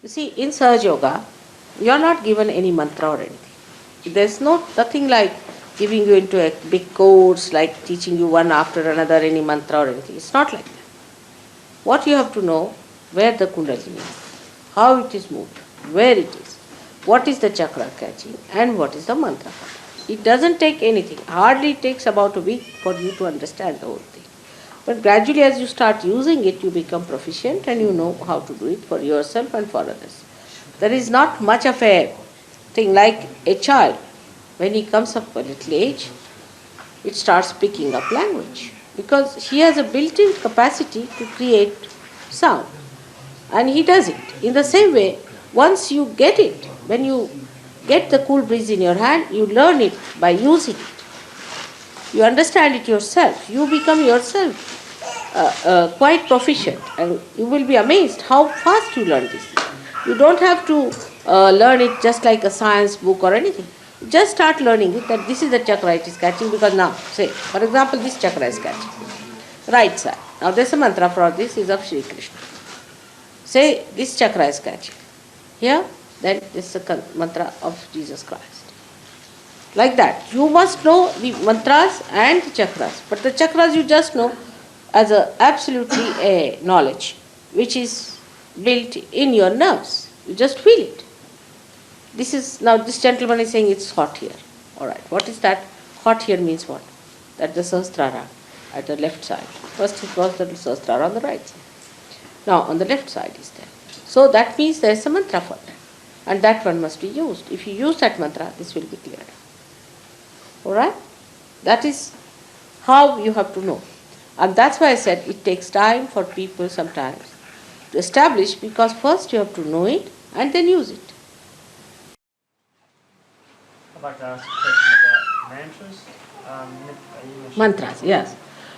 You see, in Sahaja Yoga, you are not given any mantra or anything. There's nothing like giving you into a big course, like teaching you one after another any mantra or anything. It's not like that. What you have to know, where the Kundalini is, how it is moved, where it is, what is the chakra catching, and what is the mantra. It doesn't take anything. Hardly it takes about a week for you to understand the whole thing. But gradually, as you start using it, you become proficient and you know how to do it for yourself and for others. There is not much of a thing like a child. When he comes up a little age, it starts picking up language because he has a built-in capacity to create sound, and he does it. In the same way, once you get it, when you get the cool breeze in your hand, you learn it by using it. You understand it yourself. You become yourself quite proficient, and you will be amazed how fast you learn this. You don't have to learn it just like a science book or anything. Just start learning it that this is the chakra it is catching, because now, say, for example, this chakra is catching. Right side. Now there's a mantra for this is of Sri Krishna. Say this chakra is catching. Here, then this is the mantra of Jesus Christ. Like that. You must know the mantras and the chakras. But the chakras you just know as absolutely a knowledge which is built in your nerves. You just feel it. Now this gentleman is saying it's hot here. Alright, what is that? Hot here means what? That the Sahasrara at the left side. First it was the Sahasrara on the right side. Now on the left side is there. So that means there is a mantra for that. And that one must be used. If you use that mantra, this will be cleared. Alright? That is how you have to know. And that's why I said it takes time for people sometimes to establish, because first you have to know it and then use it. I'd like to ask a question about mantras. Mantras, yes.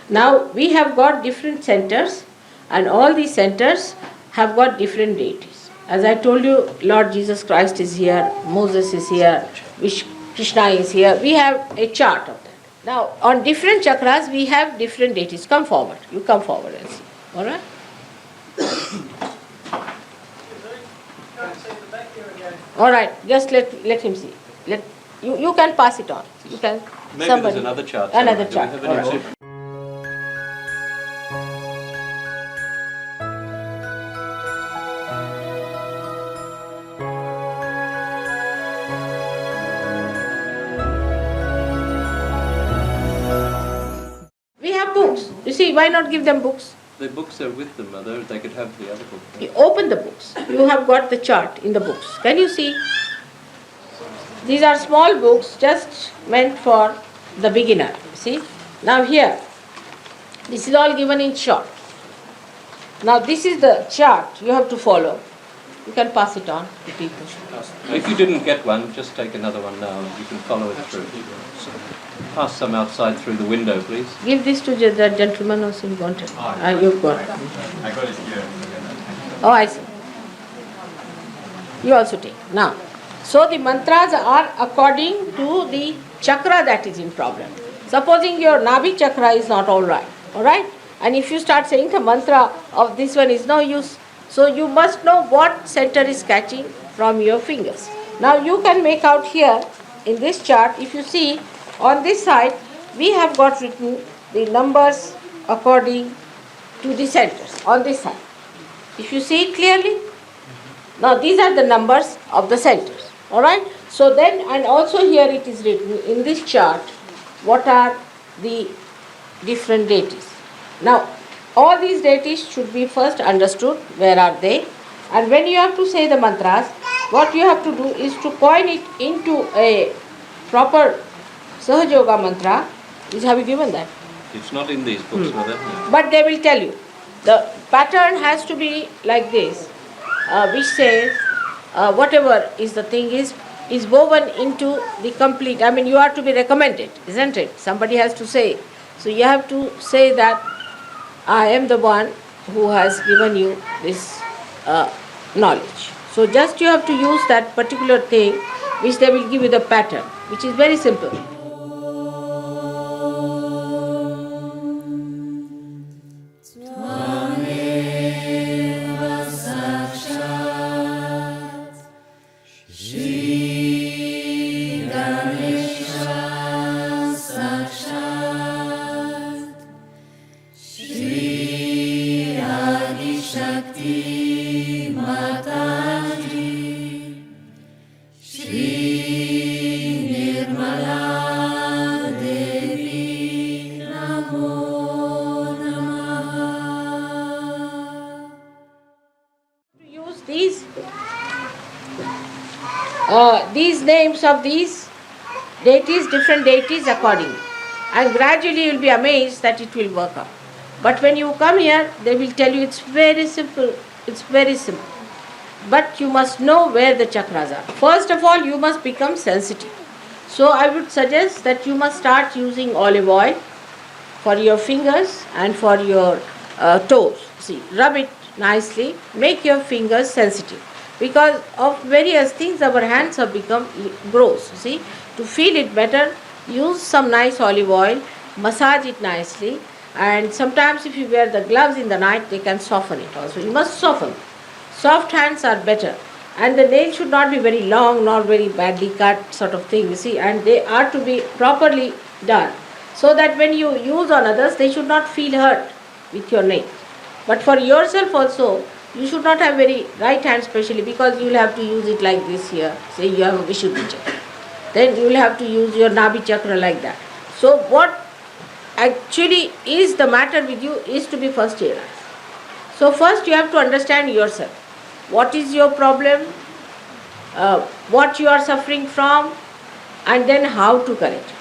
Now we have got different centers, and all these centers have got different deities. As I told you, Lord Jesus Christ is here, Moses is here, Krishna is here. We have a chart of that. Now, on different chakras, we have different deities. Come forward. You come forward and see. All right? All right. Just let him see. You can pass it on. You can. Maybe somebody. There's another chart. Another somewhere. chart. Do we have All any right. We have books. You see, why not give them books? The books are with them, mother. They could have the other book. You open the books. You have got the chart in the books. Can you see? These are small books just meant for the beginner. See? Now here, this is all given in short. Now this is the chart you have to follow. You can pass it on to people. If you didn't get one, just take another one now. You can follow it through. Pass some outside through the window, please. Give this to the gentleman also you wanted. You've got it. I got it here. Oh, I see. You also take. Now, so the mantras are according to the chakra that is in problem. Supposing your Nabhi chakra is not alright, and if you start saying the mantra of this one is no use, so you must know what center is catching from your fingers. Now you can make out here in this chart, if you see on this side, we have got written the numbers according to the centers on this side. If you see it clearly, now these are the numbers of the centers. Alright? So then, and also here it is written in this chart what are the different deities. Now, all these deities should be first understood, where are they, and when you have to say the mantras, what you have to do is to coin it into a proper Sahaja Yoga mantra. Have you given that? It's not in these books, mother. No. But they will tell you. The pattern has to be like this, which says whatever is the thing is woven into the complete. I mean, you are to be recommended, isn't it? Somebody has to say. So you have to say that I am the one who has given you this knowledge. So just you have to use that particular thing which they will give you the pattern, which is very simple. Use these names of these deities, different deities accordingly. And gradually you will be amazed that it will work out. But when you come here, they will tell you it's very simple. It's very simple. But you must know where the chakras are. First of all, you must become sensitive. So I would suggest that you must start using olive oil for your fingers and for your toes. See, rub it nicely, make your fingers sensitive. Because of various things, our hands have become gross. See, to feel it better, use some nice olive oil, massage it nicely, and sometimes if you wear the gloves in the night, they can soften it also. You must soften. Soft hands are better. And the nails should not be very long, not very badly cut sort of thing, you see, and they are to be properly done. So that when you use on others, they should not feel hurt with your nail. But for yourself also, you should not have very right hand specially, because you will have to use it like this here. Say you have a Vishuddhi chakra. Then you will have to use your Nabhi chakra like that. So what actually is the matter with you is to be first realized. So first you have to understand yourself. What is your problem? What you are suffering from? And then how to correct it.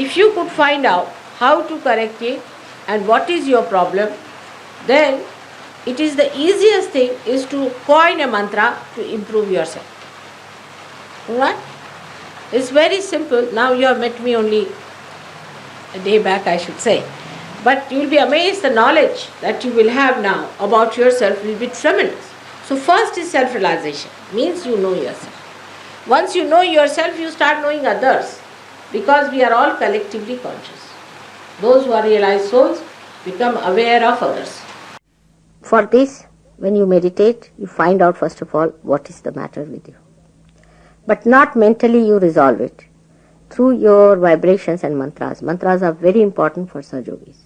If you could find out how to correct it and what is your problem, then it is the easiest thing is to coin a mantra to improve yourself. Alright? It's very simple. Now you have met me only a day back, I should say. But you will be amazed the knowledge that you will have now about yourself will be tremendous. So first is self-realization. Means you know yourself. Once you know yourself, you start knowing others. Because we are all collectively conscious. Those who are realized souls become aware of others. For this, when you meditate, you find out first of all what is the matter with you. But not mentally you resolve it. Through your vibrations and mantras. Mantras are very important for Sahaja Yogis.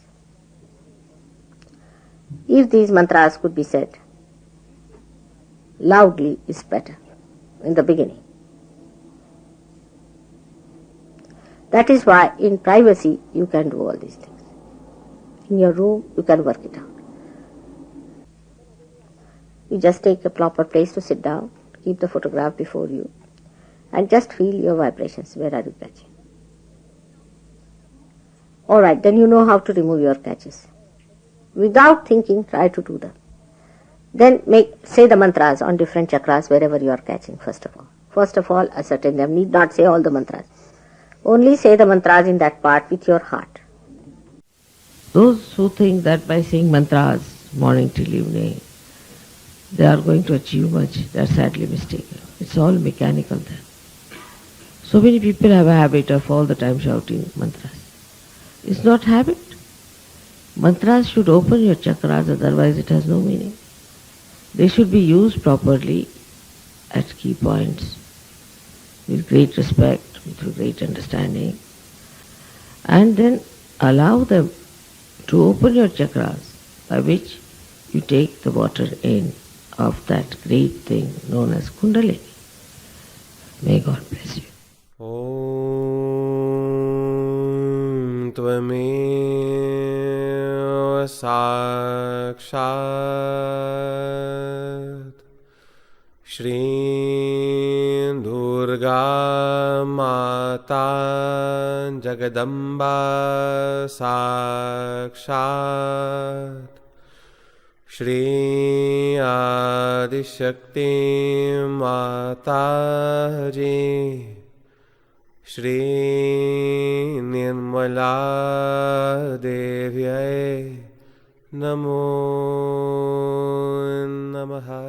If these mantras could be said loudly is better in the beginning. That is why in privacy you can do all these things. In your room you can work it out. You just take a proper place to sit down, keep the photograph before you, and just feel your vibrations. Where are you catching? Alright, then you know how to remove your catches. Without thinking, try to do them. Then say the mantras on different chakras wherever you are catching, first of all. First of all, ascertain them. Need not say all the mantras. Only say the mantras in that part with your heart. Those who think that by saying mantras morning till evening, they are going to achieve much, they are sadly mistaken. It's all mechanical then. So many people have a habit of all the time shouting mantras. It's not habit. Mantras should open your chakras, otherwise it has no meaning. They should be used properly at key points, with great respect, with great understanding, and then allow them to open your chakras, by which you take the water in of that great thing known as Kundalini. May God bless you. Om Tvameva Sakshat Shri Durga Mata Jagadamba Sakshat Shri Adishakti Mataji Shri Nirmala Devyai Namo Namaha.